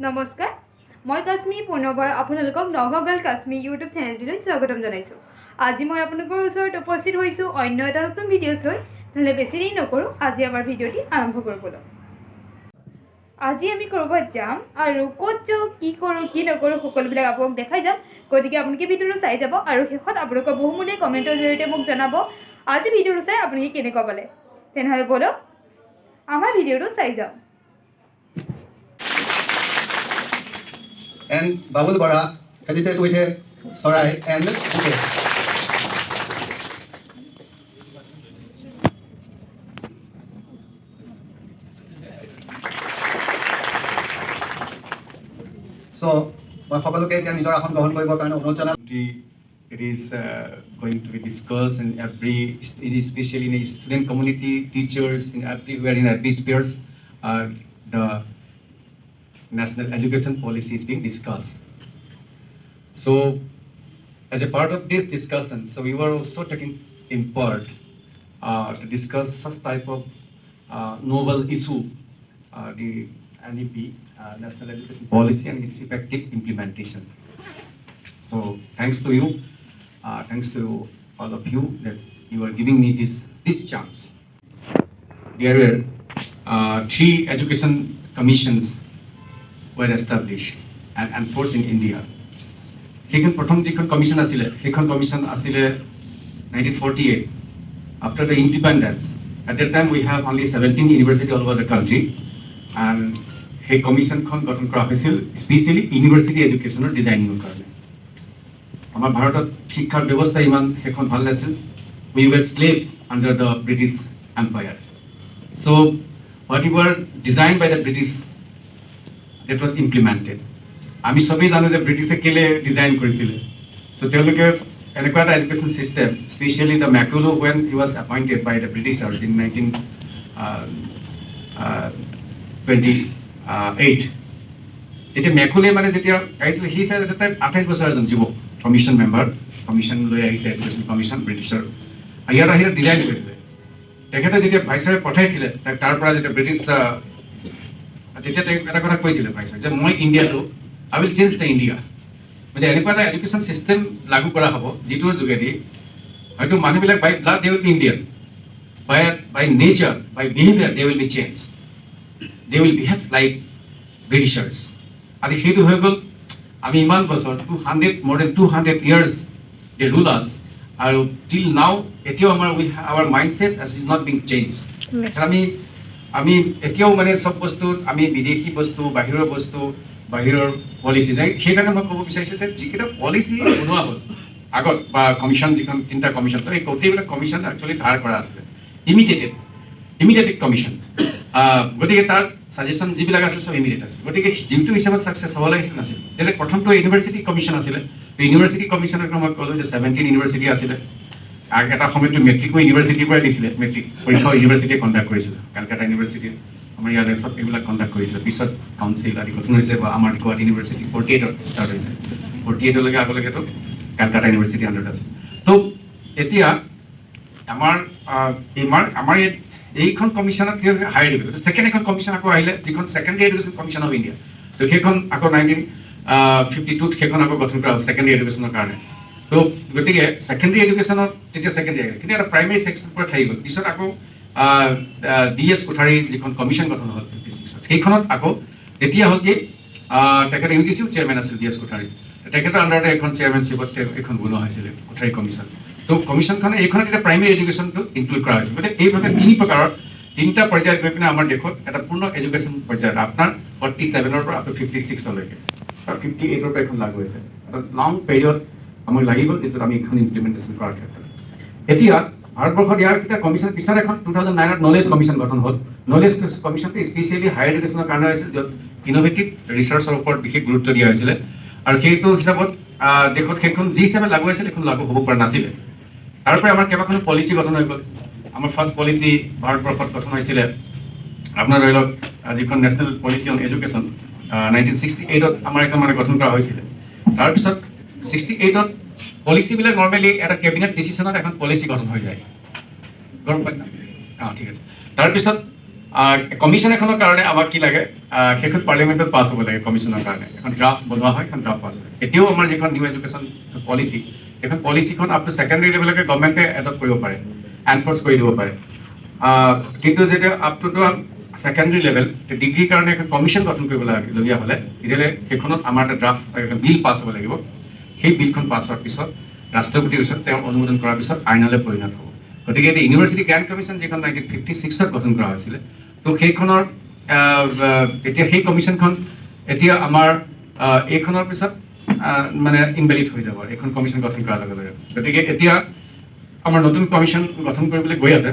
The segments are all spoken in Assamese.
নমস্কাৰ, মই কাশ্মী পুনৰবাৰ আপোনালোকক নগাঁও কাশ্মী ইউটিউব চেনেলটোলৈ স্বাগতম জনাইছোঁ। আজি মই আপোনালোকৰ ওচৰত উপস্থিত হৈছোঁ অন্য এটা নতুন ভিডিঅ'ছ লৈ। নহ'লে বেছি দেৰি নকৰোঁ, আজি আমাৰ ভিডিঅ'টি আৰম্ভ কৰিবলৈ। আজি আমি ক'ৰবাত যাম আৰু ক'ত যাওঁ, কি কৰোঁ, কি নকৰোঁ সকলোবিলাক আপোনাক দেখাই যাম। গতিকে আপোনালোকে ভিডিঅ'টো চাই যাব আৰু শেষত আপোনালোকৰ বহুমূলীয়া কমেণ্টৰ জৰিয়তে মোক জনাব আজি ভিডিঅ'টো চাই আপুনি কেনেকুৱা পালে। তেনেহ'লে ব'লক আমাৰ ভিডিঅ'টো চাই যাওঁ। And Babul Bara, felicitate with a Sarai and okay. So, মই সকলোকে এতিয়া নিজৰ আসন গ্ৰহণ কৰিবৰ কাৰণে অনুৰোধ জনাম। It is going to be discussed in every, especially in the student community, teachers, in everywhere, in every spheres, the national education policy is being discussed. So, as a part of this discussion, so we were also taking in part to discuss such type of novel issue, the NEP, National Education Policy, and its effective implementation. So, thanks to you, thanks to all of you that you are giving me this chance. There were 3 education commissions were established and enforced in India. সেইখন প্ৰথম যিখন কমিশ্যন আছিলে সেইখন কমিশ্যন আছিলে 1948 after the independence. At that time we have only 17 university all over the country, and সেই কমিশ্যনখন গঠন কৰা হৈছিল স্পেচিয়েলি ইউনিভাৰ্চিটি এডুকেশ্যনৰ ডিজাইনিঙৰ কাৰণে। আমাৰ ভাৰতত শিক্ষাৰ ব্যৱস্থা ইমান সেইখন ভাল নাছিল। We were slave under the British Empire. So whatever designed by the British, that was implemented. আমি সবেই জানো যে ব্ৰিটিছে কেলে ডিজাইন কৰিছিলে। চ' তেওঁলোকে এনেকুৱা এটা education system, specially the Macaulay when he was appointed by the Britishers in 1928। তেতিয়া মেকলে মানে যেতিয়া আহিছিলে সি চাই এটা 28 বছৰ এজন যুৱক কমিশ্যন মেম্বাৰ, কমিশ্যন লৈ আহিছে এডুকেশ্যন কমিশ্যন ব্ৰিটিছৰ। ইয়াত আহি ডিজাইন কৰিছিলে। তেখেতে যেতিয়া ভাইচৰয়ে পঠাইছিলে তাক তাৰ পৰা যেতিয়া ব্ৰিটিছ তেতিয়া তেওঁ এটা কথা কৈছিলে ভাইচৰয়ে যে মই ইণ্ডিয়াটো I will change the India. মানে এনেকুৱা এটা এডুকেশ্যন ছিষ্টেম লাগু কৰা হ'ব যিটোৰ যোগেদি হয়তো মানুহবিলাক by blood they will be Indian, by nature, by behaviour they will be change, they will behave like Britishers. আজি সেইটো হৈ গ'ল। আমি ইমান বছৰ more than 200 years they rule us, আৰু till now এতিয়াও our mindset is not being changed. আমি এতিয়াও মানে চব বস্তু আমি বিদেশী বস্তু, বাহিৰৰ বস্তু, বাহিৰৰ পলিচি যায়। সেইকাৰণে মই ক'ব বিচাৰিছোঁ যে যিকেইটা পলিচি বনোৱা হ'ল আগত বা কমিশ্যন যিখন 3টা কমিশ্যন, এই গোটেইবিলাক কমিশ্যন একচুৱেলি ধাৰ কৰা আছিলে ইমিডিয়েটেড কমিশ্যন। গতিকে তাৰ ছাজেশ্যন যিবিলাক আছিলে চব ইমিডিয়েট আছিল। গতিকে যিটো হিচাপত ছাকচেছ হ'ব লাগিছিল নাছিল। তেতিয়া প্ৰথমটো ইউনিভাৰ্চিটি কমিশ্যন আছিলে। ইউনিভাৰ্চিটি কমিশ্যনৰ মই ক'লোঁ যে 17 ইউনিভাৰ্চিটি আছিলে। এটা সময়তো মেট্ৰিকো ইউনিভাৰ্চিটিৰ পৰাই দিছিলে, মেট্ৰিক পৰীক্ষাও ইউনিভাৰ্চিটিয়ে কণ্ডাক্ট কৰিছিলে। কালকাতা ইউনিভাৰ্চিটি আমাৰ ইয়াতে চব এইবিলাক কণ্ডাক্ট কৰিছিলে। পিছত কাউন্সিল আদি গঠন হৈছে বা আমাৰ গুৱাহাটী ইউনিভাৰ্চিটি 48ত ষ্টাৰ্ট হৈছে। 48লৈকে আগলৈকেতো কালকাতা ইউনিভাৰ্চিটি আণ্ডাৰত আছে। তো এতিয়া আমাৰ এইখন কমিশ্যনত কি হৈছে হায়াৰ এডুকেশ্যন। ছেকেণ্ড এখন কমিশ্যন আকৌ আহিলে যিখন secondary education commission of India. তো সেইখন আকৌ 1952ত সেইখন আকৌ গঠন কৰা হ'ল ছেকেণ্ডেৰী এডুকেশ্যনৰ কাৰণে। তো গতিকে ছেকেণ্ডেৰী এডুকেশ্যনত তেতিয়া ছেকেণ্ডেৰী আহিল, কিন্তু এটা প্ৰাইমেৰী ছেকশ্যন পৰা থাকি গ'ল। পিছত আকৌ DS কোঠাৰী যিখন কমিশ্যন গঠন হ'ল 56ত, সেইখনত আকৌ এতিয়া হ'ল কি তেখেতে UGCও চেয়াৰমেন আছিল DS কোঠাৰী। তেখেতৰ আণ্ডাৰতে এখন চেয়াৰমেনশ্বিপত এখন বনোৱা হৈছিলে কোঠাৰী কমিশ্যন। তো কমিশ্যনখনে এইখনত এতিয়া প্ৰাইমেৰী এডুকেশ্যনটো ইনক্লুড কৰা হৈছিল। গতিকে এইভাৱে 3 প্ৰকাৰৰ 3টা পৰ্যায়ত গৈ পিনে আমাৰ দেশত এটা পূৰ্ণ এডুকেশ্যন পৰ্যায়ত আপোনাৰ 47ৰ পৰা আপ টু 56লৈকে 58ৰ পৰা এখন লাগু হৈছে। এটা লং পিৰিয়ড আমাক লাগি গ'ল যিটোত আমি এইখন ইমপ্লিমেণ্টেশ্যন কৰাৰ ক্ষেত্ৰত। এতিয়া ভাৰতবৰ্ষত ইয়াৰ কেইটা কমিশ্যন পিছত এখন 2009ত নলেজ কমিশ্যন গঠন হ'ল। নলেজ কমিশ্যনটো স্পেচিয়েলি হায়াৰ এডুকেশ্যনৰ কাৰণে হৈছিল, য'ত ইন'ভেটিভ ৰিচাৰ্চৰ ওপৰত বিশেষ গুৰুত্ব দিয়া হৈছিলে। আৰু সেইটো হিচাপত দেশত সেইখন যি হিচাপে লাগু হৈছিল সেইখন লাগু হ'ব পৰা নাছিলে। তাৰোপৰি আমাৰ কেইবাখনো পলিচি গঠন হৈ গ'ল। আমাৰ ফাৰ্ষ্ট পলিচি ভাৰতবৰ্ষত গঠন হৈছিলে আপোনাৰ ধৰি লওক যিখন নেশ্যনেল পলিচি অন এডুকেশ্যন 1968ত আমাৰ এখন মানে গঠন কৰা হৈছিলে। তাৰপিছত 68ত পলিচিবিলাক নৰ্মেলি এটা কেবিনেট ডিচিশ্যনত এখন পলিচি গঠন হৈ যায়, গম পায় না? ঠিক আছে। তাৰপিছত কমিশ্যন এখনৰ কাৰণে আমাক কি লাগে, সেইখন পাৰ্লিয়ামেণ্টত পাছ হ'ব লাগে কমিশ্যনৰ কাৰণে এখন ড্ৰাফ্ট বনোৱা হয় এখন ড্ৰাফ্ট পাছ হয় এতিয়াও আমাৰ যিখন নিউ এডুকেশ্যন পলিচি সেইখন পলিচিখন আপ টু ছেকেণ্ডেৰী লেভেললৈকে গভৰ্ণমেণ্টে এডপ্ট কৰিব পাৰে এনফৰ্চ কৰি দিব পাৰে কিন্তু যেতিয়া আপ টু ছেকেণ্ডেৰী লেভেল ডিগ্ৰীৰ কাৰণে এখন কমিশ্যন গঠন কৰিবলগীয়া হ'লে তেতিয়াহ'লে সেইখনত আমাৰ এটা ড্ৰাফ্ট এখন বিল পাছ হ'ব লাগিব সেই বিলখন পাছ হোৱাৰ পিছত ৰাষ্ট্ৰপতিৰ ওচৰত তেওঁ অনুমোদন কৰাৰ পিছত আইনলৈ পৰিণত হ'ব গতিকে এতিয়া ইউনিভাৰ্চিটি গ্ৰেণ্ট কমিশ্যন যিখন 1956ত গঠন কৰা হৈছিলে তো সেইখনৰ এতিয়া সেই কমিশ্যনখন এতিয়া আমাৰ এইখনৰ পিছত মানে ইনভেলিড হৈ যাব এইখন কমিশ্যন গঠন কৰাৰ লগে লগে গতিকে এতিয়া আমাৰ নতুন কমিশ্যন গঠন কৰিবলৈ গৈ আছে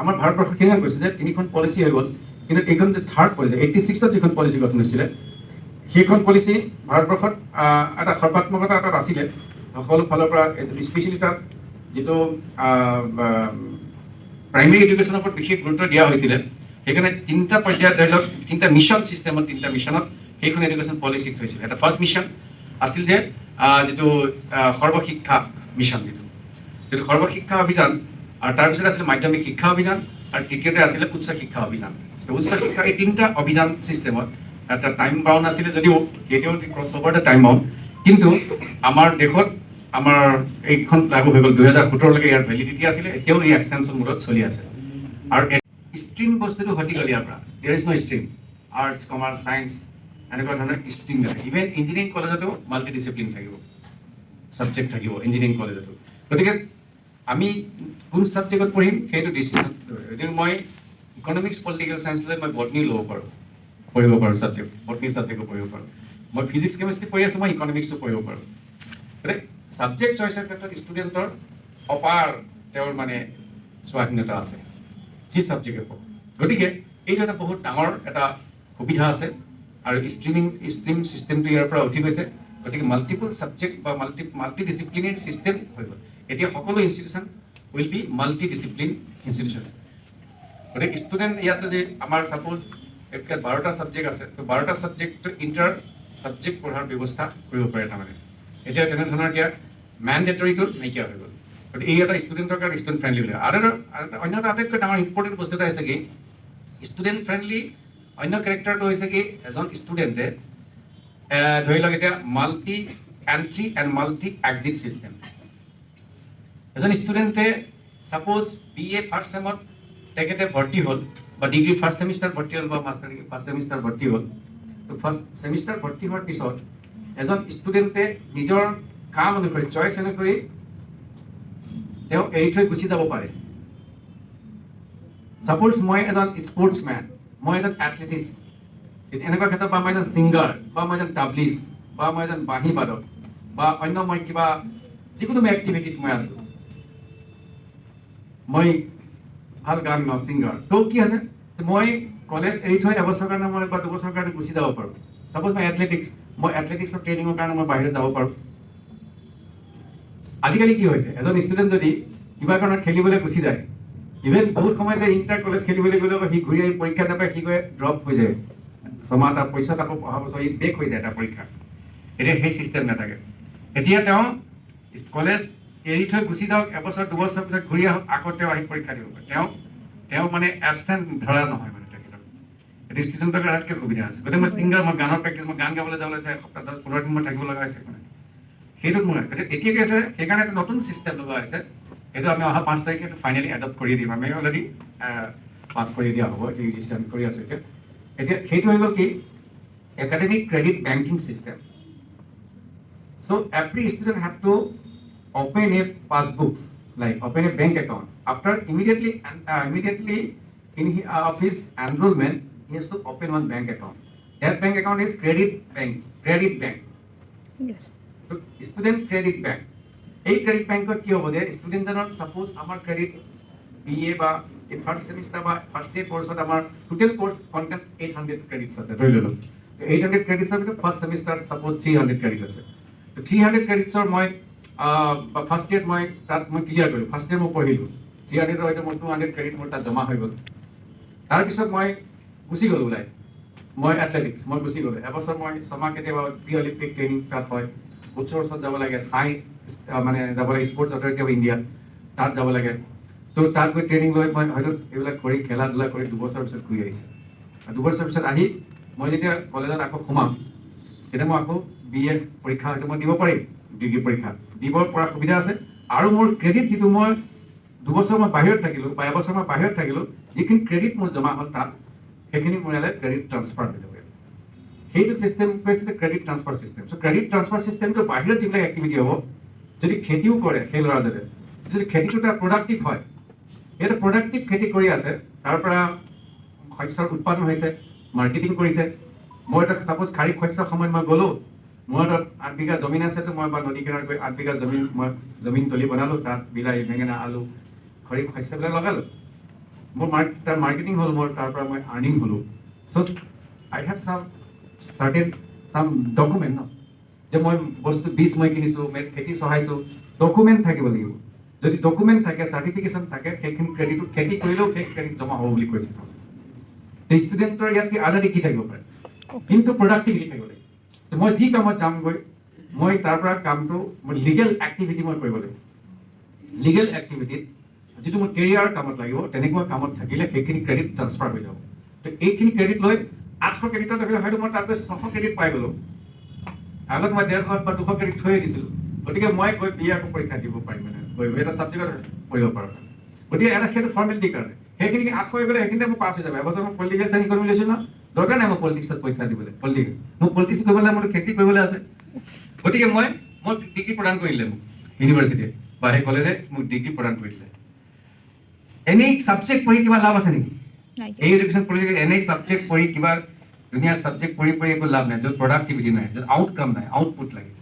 আমাৰ ভাৰতবৰ্ষত সেইখন কৈছে যে তিনিখন পলিচি হৈ গ'ল কিন্তু এইখন যে থাৰ্ড পলিচি 86ত যিখন পলিচি গঠন হৈছিলে সেইখন পলিচি ভাৰতবৰ্ষত এটা সৰ্বাত্মকতা এটা আছিলে সকলো ফালৰ পৰা স্পেচিয়েলি তাত যিটো প্ৰাইমেৰী এডুকেশ্যনৰ ওপৰত বিশেষ গুৰুত্ব দিয়া হৈছিলে সেইকাৰণে তিনিটা পৰ্যায়ত ধৰি লওক তিনিটা মিছন ছিষ্টেমত তিনিটা মিছনত সেইখন এডুকেশ্যন পলিচিত হৈছিলে এটা ফাৰ্ষ্ট মিছন আছিল যে যিটো সৰ্বশিক্ষা মিছন যিটো সৰ্বশিক্ষা অভিযান আৰু তাৰপিছত আছিলে মাধ্যমিক শিক্ষা অভিযান আৰু তৃতীয়তে আছিলে উচ্চ শিক্ষা অভিযান উচ্চ শিক্ষা এই তিনিটা অভিযান ছিষ্টেমত এটা টাইম বাউণ্ড আছিলে যদিও এতিয়াও cross over the time bound কিন্তু আমাৰ দেশত আমাৰ এইখন লাগু হৈ গ'ল 2017লৈকে ইয়াৰ ভেলিডিটি আছিলে এতিয়াও এই এক্সটেনশ্যন মূলত চলি আছে আৰু ষ্ট্ৰীম বস্তুটো হটি গ'ল ইয়াৰ পৰা there is no' stream arts commerce science এনেকুৱা ধৰণৰ ষ্ট্ৰীম নাথাকে ইভেন ইঞ্জিনিয়াৰিং কলেজতো মাল্টি ডিচিপ্লিন থাকিব ছাবজেক্ট থাকিব ইঞ্জিনিয়াৰিং কলেজতো গতিকে আমি কোন ছাবজেক্টত পঢ়িম সেইটো ডিচিশ্যন গতিকে মই ইকনমিক্স পলিটিকেল ছায়েন্স লৈ মই বটনী ল'ব পাৰোঁ পঢ়িব পাৰোঁ ছাবজেক্ট বটনী ছাবজেক্টো পঢ়িব পাৰোঁ মই ফিজিক্স কেমেষ্ট্ৰি পঢ়ি আছোঁ মই ইকনমিক্সো পঢ়িব পাৰোঁ গতিকে ছাবজেক্ট চইচৰ ক্ষেত্ৰত ষ্টুডেণ্টৰ অপাৰ তেওঁৰ মানে স্বাধীনতা আছে যি ছাবজেক্টে পঢ়ক গতিকে এইটো এটা বহুত ডাঙৰ এটা সুবিধা আছে আৰু ষ্ট্ৰীম ছিষ্টেমটো ইয়াৰ পৰা উঠি গৈছে গতিকে মাল্টিপল ছাবজেক্ট বা মাল্টি ডিচিপ্লিনেৰী ছিষ্টেম হৈ গ'ল এতিয়া সকলো institution will be multi discipline institution গতিকে ষ্টুডেণ্ট ইয়াত যদি আমাৰ ছাপ'জ এতিয়া 12টা ছাবজেক্ট আছে তো 12টা ছাবজেক্টটো ইণ্টাৰ ছাবজেক্ট পঢ়াৰ ব্যৱস্থা কৰিব পাৰে তাৰমানে এতিয়া তেনেধৰণৰ এতিয়া মেণ্ডেটৰীটো নাইকিয়া হৈ গ'ল গতিকে এই এটা ষ্টুডেণ্টৰ কাৰণে ষ্টুডেণ্ট ফ্ৰেণ্ডলি বুলি আৰু অন্য এটা আটাইতকৈ ডাঙৰ ইম্পৰ্টেণ্ট বস্তু এটা হৈছে কি ষ্টুডেণ্ট ফ্ৰেণ্ডলি অন্য কেৰেক্টাৰটো হৈছে কি এজন ষ্টুডেণ্টে ধৰি লওক এতিয়া multi entry and multi exit system এজন ষ্টুডেণ্টে ছাপ'জ BA ফাৰ্ষ্ট ছেমত তেখেতে ভৰ্তি হ'ল বা ডিগ্ৰী ফাৰ্ষ্ট ছেমিষ্টাৰ ভৰ্তি হ'ল বা মাষ্টাৰ ডিগ্ৰী ফাৰ্ষ্ট ছেমিষ্টাৰ ভৰ্তি হ'ল তো ফাৰ্ষ্ট ছেমিষ্টাৰ ভৰ্তি হোৱাৰ পিছত এজন ষ্টুডেণ্টে নিজৰ কাম অনুসৰি চইচ অনুসৰি তেওঁ এৰি থৈ গুচি যাব পাৰে ছাপ'জ মই এজন স্পৰ্টছমেন মই এজন এথলেটিক্স এনেকুৱা ক্ষেত্ৰত বা মই এজন ছিংগাৰ বা মই এজন তাবলিজ বা মই এজন বাঁহী বাদক বা অন্য মই কিবা যিকোনো এক্টিভিটিত মই আছোঁ মই ভাল গান গাওঁ ছিংগাৰ তো কি আছে মই কলেজ এৰি থৈ এবছৰৰ কাৰণে মই বা দুবছৰৰ কাৰণে গুচি যাব পাৰোঁ ছাপ'জ মই এথলেটিক্সৰ ট্ৰেইনিঙৰ কাৰণে মই বাহিৰত যাব পাৰোঁ আজিকালি কি হৈছে এজন ষ্টুডেণ্ট যদি কিবা কাৰণত খেলিবলৈ গুচি যায় ইভেন বহুত সময় যে ইণ্টাৰ কলেজ খেলিবলৈ গ'লেও সি ঘূৰি আহি পৰীক্ষা নাপায় সি গৈ ড্ৰপ হৈ যায় ছমাহ তাৰ পইচা আকৌ অহা বছৰ ই বেক হৈ যায় এটা পৰীক্ষা এতিয়া সেই ছিষ্টেম নাথাকে এতিয়া তেওঁ কলেজ এৰি থৈ গুচি যাওক এবছৰ দুবছৰ পিছত ঘূৰি আহক আকৌ তেওঁ আহি পৰীক্ষা দিব পাৰে তেওঁ মানে এবচেণ্ট ধৰা নহয় মানে তেখেতক এতিয়া ষ্টুডেণ্টৰ আটাইতকৈ সুবিধা আছে গতিকে মই ছিংগাৰ মই গানৰ প্ৰেক্টিছ মই গান গাবলৈ যাবলৈ এসপ্তাহ 10-15 দিন মই থাকিব লগা হৈছে মানে সেইটোত মোৰ এতিয়া কি আছে সেইকাৰণে এটা নতুন ছিষ্টেম লগা হৈছে সেইটো আমি অহা 5 তাৰিখে ফাইনেলি এডপ্ট কৰি দিম আমি অলৰেডি পাছ কৰি দিয়া হ'ব এইটো ৰেজিষ্ট্ৰেশ্যন কৰি আছোঁ এতিয়া সেইটো হৈ গ'ল কি academic credit banking system so' every student have to open a passbook, like open a bank account. After immediately of his enrollment, he has to open one bank account. That bank account is credit bank. Yes. So student credit bank. এই credit bank কি হ'ব যে student জনৰ suppose আমাৰ credit BA বা ফাৰ্ষ্ট সেমিষ্টাৰ বা ফাৰ্ষ্ট ইয়েৰ কোৰ্সত আমাৰ টোটাল কোৰ্স কন্টেন্ট 800 ক্ৰেডিটস আছে ধৰি ললো 800 ক্ৰেডিটসৰ ভিতৰত ফাৰ্ষ্ট সেমিষ্টাৰ suppose 300 ক্ৰেডিটস আছে তো 300 ক্ৰেডিটসৰ মই ফাৰ্ষ্ট ইয়েৰত মই তাত মই ক্লিয়াৰ কৰিলোঁ ফাৰ্ষ্ট ইয়েৰ মই পঢ়িলোঁ 300 হয়তো মোৰ 200 ক্ৰেডিট মোৰ তাত জমা হৈ গ'ল তাৰপিছত মই গুচি গ'লোঁ ওলাই মই এথলেটিক্স মই গুচি গ'লোঁ এবছৰ মই ছমাহ কেতিয়াবা প্ৰি অলিম্পিক ট্ৰেইনিং তাত হয় কোচৰ ওচৰত যাব লাগে মানে যাব লাগে স্পৰ্টছ অথৰিটি অফ ইণ্ডিয়া তাত যাব লাগে তো তাত গৈ ট্ৰেইনিং লৈ মই হয়তো এইবিলাক কৰি খেলা ধূলা কৰি 2 বছৰৰ পিছত ঘূৰি আহিছে 2 বছৰ পিছত আহি মই যেতিয়া কলেজত আকৌ সোমাম তেতিয়া মই আকৌ BA পৰীক্ষা হয়তো মই দিব পাৰিম, ডিগ্ৰী পৰীক্ষা দিব পৰা সুবিধা আছে। আৰু মোৰ ক্ৰেডিট যিটো মই 2 বছৰ মই বাহিৰত থাকিলোঁ বা 1 বছৰ মই বাহিৰত থাকিলোঁ, যিখিনি ক্ৰেডিট মোৰ জমা হ'ল তাত সেইখিনি মোৰ ইয়ালে ক্ৰেডিট ট্ৰান্সফাৰ হৈ যাব। সেইটো চিষ্টেম হৈছে ক্ৰেডিট ট্ৰান্সফাৰ চিষ্টেম। চ' ক্ৰেডিট ট্ৰান্সফাৰ চিষ্টেমটো বাহিৰত যিবিলাক এক্টিভিটি হ'ব, যদি খেতিও কৰে সেই ল'ৰাজনে, যদি খেতিটো তাৰ প্ৰডাক্টিভ হয়, সিহঁতে প্ৰডাক্টিভ খেতি কৰি আছে, তাৰ পৰা শস্যৰ উৎপাদন হৈছে, মাৰ্কেটিং কৰিছে। মই এটা ছাপ'জ খাৰিফ শস্যৰ সময়ত মই গ'লোঁ, মোৰ তাত 8 বিঘা জমিন আছে, মই বা নদী কিনাৰত গৈ 8 বিঘা মই জমিন তলি বনালোঁ, তাত বিলাহী, বেঙেনা, আলু, খৰিফ শস্যবিলাক লগালোঁ। মোৰ তাৰ মাৰ্কেটিং হ'ল, মোৰ তাৰ পৰা মই আৰ্নিং হ'লোঁ। চ' আই হেভ চাম ডকুমেণ্ট ন, যে মই বস্তু বীজ মই কিনিছোঁ, খেতি চহাইছোঁ, ডকুমেণ্ট থাকিব লাগিব। যদি ডকুমেণ্ট থাকে, চাৰ্টিফিকেশ্যন থাকে, সেইখিনি ক্ৰেডিটটো খেতি কৰিলেও সেই ক্ৰেডিট জমা হ'ব বুলি কৈছে। ষ্টুডেণ্টৰ ইয়াত কি আজাদি কি থাকিব পাৰে, কিন্তু প্ৰডাক্টিভিটি থাকিব লাগিব। মই যি কামত যামগৈ, মই তাৰ পৰা কামটো মই লিগেল এক্টিভিটি মই কৰিব লাগিব। লিগেল এক্টিভিটিত যিটো মোৰ কেৰিয়াৰ কামত লাগিব, তেনেকুৱা কামত থাকিলে সেইখিনি ক্ৰেডিট ট্ৰান্সফাৰ হৈ যাব। তো এইখিনি ক্ৰেডিট লৈ 800 ক্ৰেডিটত হয়তো মই তাত গৈ 600 ক্ৰেডিট পাই গ'লোঁ। আগত মই 150 বা 200 ক্ৰেডিট থৈয়ে দিছিলোঁ। গতিকে মই গৈ BA আকৌ পৰীক্ষা দিব পাৰিম, মানে গৈ এটা ছাবজেক্টত পঢ়িব পাৰোঁ। গতিকে এটা সেইটো ফৰ্মেলিটিৰ কাৰণে সেইখিনি 800 হৈ গ'লে সেইখিনিতে মোৰ পাছ হৈ যাব। এবছৰ মই পলিটিকেল চাইন্স কৰিম লৈছোঁ ন, দৰকাৰ নাই মই পলিটিক্সত পৰীক্ষা দিবলৈ। মোক পলিটিক্স কৰিবলৈ, মোৰ খেতি কৰিবলৈ আছে। গতিকে মই ডিগ্ৰী প্ৰদান কৰিলে মোক ইউনিভাৰ্চিটিয়ে বা সেই কলেজে মোক ডিগ্ৰী প্ৰদান কৰিলে। এনেই ছাবজেক্ট পঢ়ি কিবা লাভ আছে নেকি? এই এডুকেশ্যন পলিটিকেল এনেই ছাবজেক্ট পঢ়ি কিবা ধুনীয়া ছাবজেক্ট পঢ়ি একো লাভ নাই, য'ত প্ৰডাক্টিভিটি নাই, য'ত আউটকাম নাই, আউটপুট লাগে।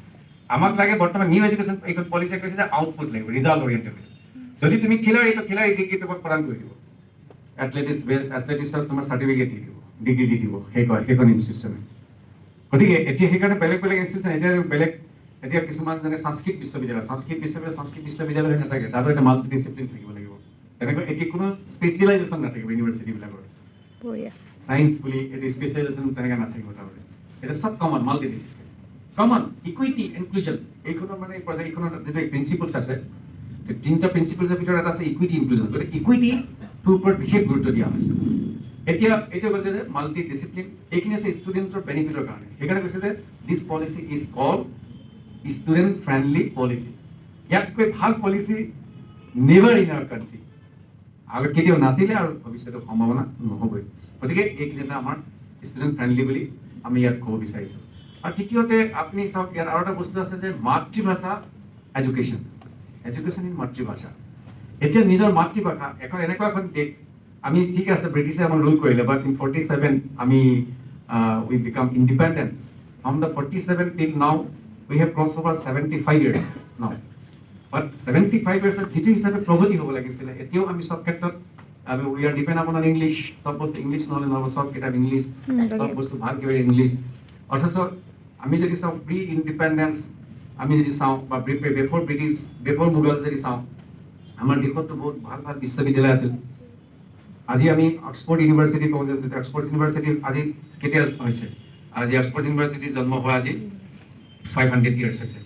আমাক লাগে বৰ্তমান নিউ এডুকেশ্যন এইখন পলিচিয়ে কৈছে যে আউটপুট লাগিব, ৰিজাল্ট অৰিয়েণ্টেড। যদি তুমি খেলাৰী ডিগ্ৰী তোমাক প্ৰদান কৰি দিব, এথলেটিক্সত তোমাৰ চাৰ্টিফিকেট দি দিব, ডিগ্ৰী দি দিব সেইখন ইনষ্টিটিউশ্যনে। গতিকে এতিয়া সেইকাৰণে বেলেগ ইনষ্টিটিউশ্যন এতিয়া কিছুমান যেনে সংস্কৃত বিশ্ববিদ্যালয় হৈ নাথাকে, তাতো এটা মাল্টি ডিচিপ্লিন থাকিব লাগিব। তেনেকৈ এতিয়া কোনো স্পেচিয়েলাইজেশ্যন নাথাকিব ইউনিভাৰ্চিটিবিলাকৰ। সায়েন্স বুলি এটি স্পেচিয়েলাইজেশ্যন তেনেকৈ নাথাকিব। তাৰমানে এটা চব common, multi discipline, common, equity, inclusion. এইখনৰ মানে এইখনৰ যিটো প্ৰিন্সিপলছ আছে, 3টা প্ৰিন্সিপলছৰ ভিতৰত এটা আছে ইকুইটি, ইনক্লুজন। গতিকে ইকুইটিটোৰ ওপৰত বিশেষ গুৰুত্ব দিয়া হৈছে। এতিয়া এইটো কৈছে যে মাল্টি ডিচিপ্লিন, এইখিনি আছে ষ্টুডেণ্টৰ বেনিফিটৰ কাৰণে। সেইকাৰণে কৈছে যে this policy is called student friendly policy. ইয়াতকৈ ভাল policy never in our country আগত কেতিয়াও নাছিলে আৰু ভৱিষ্যতৰ সম্ভাৱনা নহ'বই। গতিকে এইখিনি এটা আমাৰ ষ্টুডেণ্ট ফ্ৰেণ্ডলি বুলি আমি ইয়াত ক'ব বিচাৰিছোঁ। আৰু তৃতীয়তে আপুনি চাওক, ইয়াত আৰু এটা বস্তু আছে যে মাতৃভাষা এডুকেশ্যন ইন মাতৃভাষা। এতিয়া নিজৰ মাতৃভাষা এনেকুৱা এখন দেশ, আমি ঠিক আছে ব্ৰিটিছে আমাক ৰুল কৰিলে, বাট ইন 47 আমি we become independent. From the 47 till now we have cross over 75 years নাও। বাট 75 yearsত যিটো হিচাপে প্ৰগতি হ'ব লাগিছিলে, এতিয়াও আমি চব ক্ষেত্ৰত উই আৰ ডিপেণ্ড আপন ইংলিছ। চব বস্তু ইংলিছ নহ'লে নহ'ব, চব কিতাপ ইংলিছ, চব বস্তু ভাল কিবা ইংলিছ। অথচ আমি যদি চাওঁ প্ৰি ইণ্ডিপেণ্ডেঞ্চ আমি যদি চাওঁ, বা বিফৰ মোগল যদি চাওঁ, আমাৰ দেশততো বহুত ভাল বিশ্ববিদ্যালয় আছিল। আজি আমি অক্সফৰ্ড ইউনিভাৰ্চিটি কওঁ যে অক্সফৰ্ড ইউনিভাৰ্চিটি আজি কেতিয়া হৈছে? আজি অক্সফৰ্ড ইউনিভাৰ্চিটিৰ জন্ম হোৱা আজি 500 years হৈছে।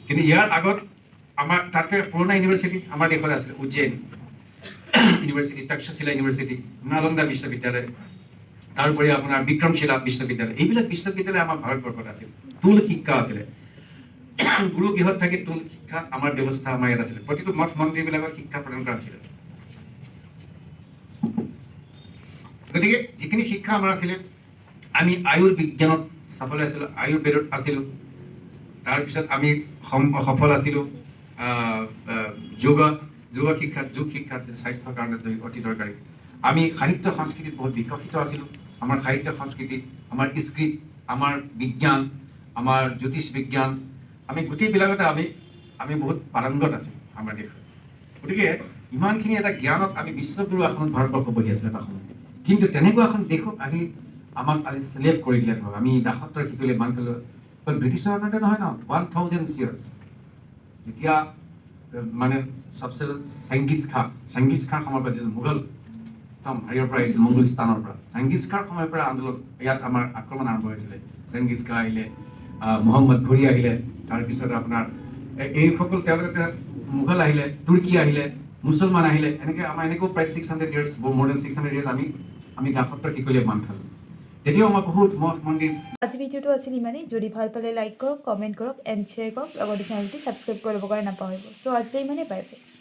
কিন্তু ইয়াৰ আগত আমাৰ তাতকৈ পুৰণা ইউনিভাৰ্চিটি আমাৰ দেশত আছিলে, উজ্জয়ন ইউনিভাৰ্চিটি, তক্ষশিলা ইউনিভাৰ্চিটি, নালন্দা বিশ্ববিদ্যালয়, তাৰোপৰি আপোনাৰ বিক্ৰমশিলা বিশ্ববিদ্যালয়। এইবিলাক বিশ্ববিদ্যালয় আমাৰ ভাৰতবৰ্ষত আছিল। টোল শিক্ষা আছিলে, গুৰু গৃহত থাকি টোল শিক্ষা আমাৰ ব্যৱস্থা আমাৰ ইয়াত আছিলে। প্ৰতিটো মঠ মন্দিৰবিলাকত শিক্ষা প্ৰদান কৰা হৈছিলে। গতিকে যিখিনি শিক্ষা আমাৰ আছিলে, আমি আয়ুৰ্বিজ্ঞানত চাবলৈ আছিলোঁ, আয়ুৰ্বেদত আছিলোঁ। তাৰপিছত আমি সফল আছিলোঁ যোগ শিক্ষাত স্বাস্থ্যৰ কাৰণে অতি দৰকাৰী। আমি সাহিত্য সংস্কৃতিত বহুত বিকশিত আছিলোঁ। আমাৰ সাহিত্য সংস্কৃতি, আমাৰ স্ক্ৰিপ্ট, আমাৰ বিজ্ঞান, আমাৰ জ্যোতিষ বিজ্ঞান, আমি গোটেইবিলাকতে আমি বহুত পাৰংগত আছিলোঁ আমাৰ দেশত। গতিকে ইমানখিনি এটা জ্ঞানত আমি বিশ্বগুৰু আসনত ভাৰতবৰ্ষ বহি আছিলোঁ এটা সময়। কিন্তু তেনেকুৱা এখন দেশত আহি আমাক আজি চিলেক্ট কৰি দিলে। ধৰক আমি দাসত্বৰ শিকিলে মান কৰিলোঁ, ব্ৰিটিছৰ আণ্ডাৰতে নহয় ন, 1000 years। যেতিয়া মানে চবচে চেংগিজ খান সময়ৰ পৰা যিটো মোগল হেৰিয়ৰ পৰা আহিছিল, মংগোলিস্তানৰ পৰা, চেংগিজ খাৰ সময়ৰ পৰা আন্দোলন ইয়াত আমাৰ আক্ৰমণ আৰম্ভ হৈছিলে। চেংগিজ খা আহিলে, মহম্মদ ঘূৰি আহিলে, তাৰপিছত আপোনাৰ এইসকল তেওঁলোকে মোগল আহিলে, তুৰ্কী আহিলে, মুছলমান আহিলে, এনেকৈ আমাৰ এনেকৈও প্ৰায় 600 years, more than 600 years আমি দাসত্বৰ শিকলিয়ে মান খালোঁ। তেতিয়াও আমাৰ বহুত মঠ মন্দিৰ আজি ভিডিঅ'টো আছিল ইমানেই যদি ভাল পালে লাইক কৰক কমেণ্ট কৰক এণ্ড শ্বেয়াৰ কৰক লগতে চেনেলটো ছাবস্ক্ৰাইব কৰি ল'বৰ কাৰণে নাপাহৰিব চ' আজিলৈ ইমানেই বাই বাই